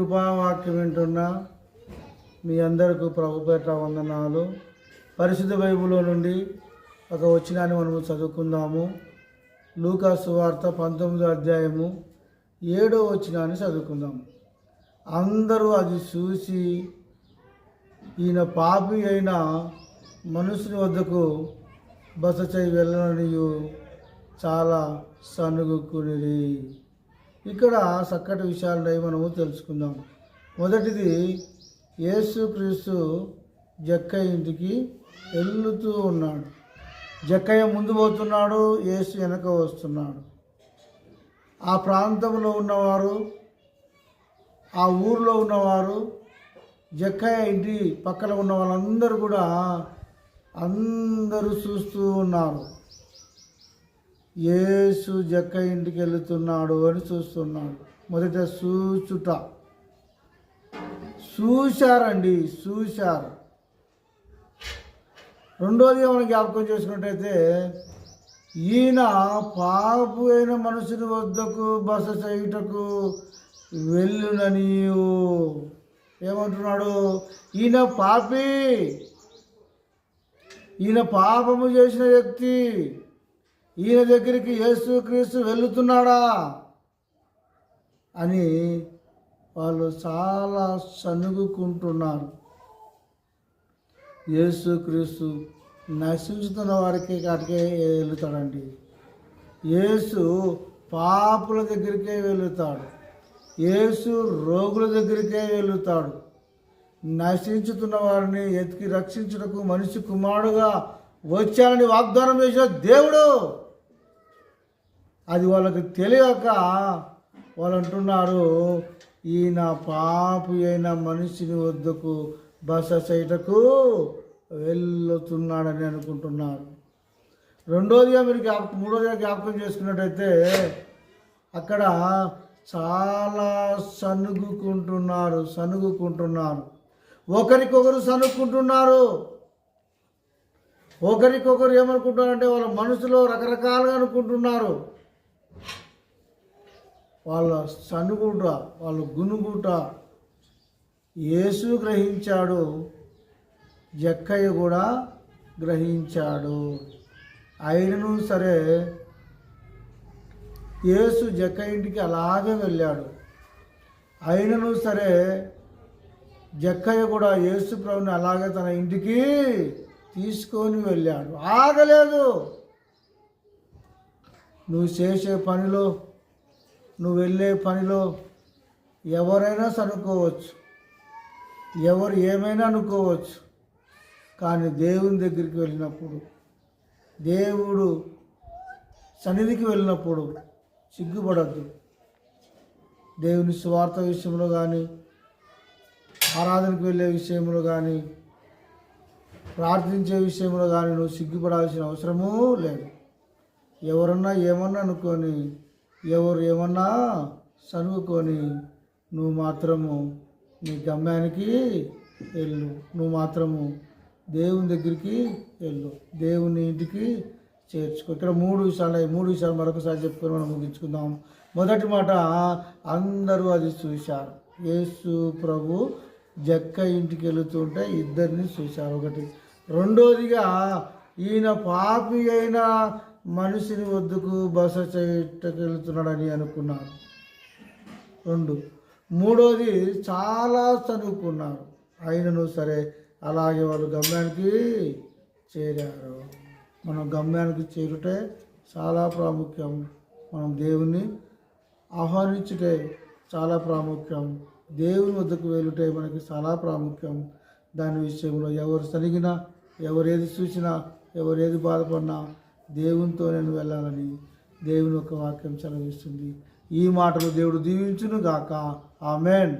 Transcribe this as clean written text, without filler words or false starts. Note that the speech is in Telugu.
కృపావాక్యం వింటున్న మీ అందరికీ ప్రభుపేట వందనాలు. పరిశుద్ధ బైబిల్లో నుండి ఒక వచనాన్ని మనము చదువుకుందాము. లూకా సువార్త 19వ అధ్యాయము 7వ వచనాన్ని చదువుకుందాము. అందరూ అది చూసి ఈయన పాపి అయిన మనుషుని వద్దకు బస చేయి వెళ్ళననియు చాలా సనుగుకునిరి. ఇక్కడ చక్కటి విషయాలు మనము తెలుసుకుందాం. మొదటిది, యేసుక్రీస్తు జక్కయ్య ఇంటికి వెళ్తూ ఉన్నాడు. జక్కయ్య ముందు పోతున్నాడు, యేసు వెనక వస్తున్నాడు. ఆ ప్రాంతంలో ఉన్నవారు, ఆ ఊరిలో ఉన్నవారు, జక్కయ్య ఇంటి పక్కన ఉన్న వాళ్ళందరూ కూడా అందరూ చూస్తూ ఉన్నారు. యేసు జక్కయ్య ఇంటికి వెళుతున్నాడు అని చూస్తున్నాడు. మొదట చూశారండి. రెండోది మనం జ్ఞాపకం చేసుకున్నట్టయితే, ఈయన పాపు అయిన మనుషుని వద్దకు బస చేయుటకు వెళ్ళునని ఏమంటున్నాడు? ఈయన పాపి, ఈయన పాపము చేసిన వ్యక్తి, ఈయన దగ్గరికి యేసుక్రీస్తు వెళుతున్నాడా అని వాళ్ళు చాలా సనుగుకుంటున్నారు. యేసుక్రీస్తు నశించుతున్న వారికి కాటికే వెళుతాడండి. యేసు పాపుల దగ్గరికే వెళుతాడు. యేసు రోగుల దగ్గరికే వెళుతాడు. నశించుతున్న వారిని ఎతికి రక్షించుటకు మనిషి కుమారుడుగా వచ్చానని వాగ్దానం చేసిన దేవుడు. అది వాళ్ళకి తెలియక వాళ్ళు అంటున్నారు, ఈయన పాపి అయిన మనిషిని వద్దకు బస చేయుటకు వెళ్తున్నాడని అనుకుంటున్నారు. మూడోదిగా జ్ఞాపకం చేసుకున్నట్టయితే, అక్కడ చాలా సనుగుకుంటున్నారు. ఒకరికొకరు సనుక్కుంటున్నారు. ఒకరికొకరు ఏమనుకుంటున్నారంటే, వాళ్ళ మనసులో రకరకాలుగా అనుకుంటున్నారు. వాళ్ళ సనుగుట, వాళ్ళ గునుగుట యేసు గ్రహించాడు, జక్కయ్య కూడా గ్రహించాడు. అయినను సరే యేసు జక్కయ్య ఇంటికి అలాగే వెళ్ళాడు. అయినను సరే జక్కయ్య కూడా యేసు ప్రభుని అలాగే తన ఇంటికి తీసుకొని వెళ్ళాడు. ఆగలేదు. నువ్వు చేసే పనిలో, నువ్వు వెళ్ళే పనిలో ఎవరైనా సనుకోవచ్చు, ఎవరు ఏమైనా అనుకోవచ్చు. కానీ దేవుని దగ్గరికి వెళ్ళినప్పుడు, దేవుడు సన్నిధికి వెళ్ళినప్పుడు సిగ్గుపడద్దు. దేవుని సువార్త విషయంలో కానీ, ఆరాధనకు వెళ్ళే విషయంలో కానీ, ప్రార్థించే విషయంలో కానీ నువ్వు సిగ్గుపడాల్సిన అవసరమూ లేదు. ఎవరన్నా ఏమన్నా అనుకొని, ఎవరు ఏమన్నా సనుగుకొని, నువ్వు మాత్రము నీ గమ్యానికి వెళ్ళు. నువ్వు మాత్రము దేవుని దగ్గరికి వెళ్ళు, దేవుని ఇంటికి చేర్చుకో. ఇక్కడ మూడు విషయాలు మరొకసారి చెప్పుకొని మనం ముగించుకుందాం. మొదటి మాట, అందరూ అది చూశారు. యేసు ప్రభు జక్కయ్య ఇంటికి వెళుతుంటే ఇద్దరిని చూశారు. ఒకటి. రెండోదిగా, ఈయన పాపి అయిన మనిషిని వద్దకు బస చేయటకు వెళుతున్నాడని అనుకున్నారు. 2. మూడోది, చాలా చదువుకున్నారు. అయినను సరే అలాగే వాళ్ళు గమ్యానికి చేరారు. మనం గమ్యానికి చేరుటే చాలా ప్రాముఖ్యం. మనం దేవుణ్ణి ఆహ్వానించుటే చాలా ప్రాముఖ్యం. దేవుని వద్దకు వెళ్ళుటే మనకి చాలా ప్రాముఖ్యం. దాని విషయంలో ఎవరు సరిగినా, ఎవరేది చూసినా, ఎవరేది బాధపడినా దేవునితో నేను వెళ్ళాలని దేవుని యొక్క వాక్యం సెలవిస్తుంది. ఈ మాటలు దేవుడు దీవించును గాక. ఆమేన్.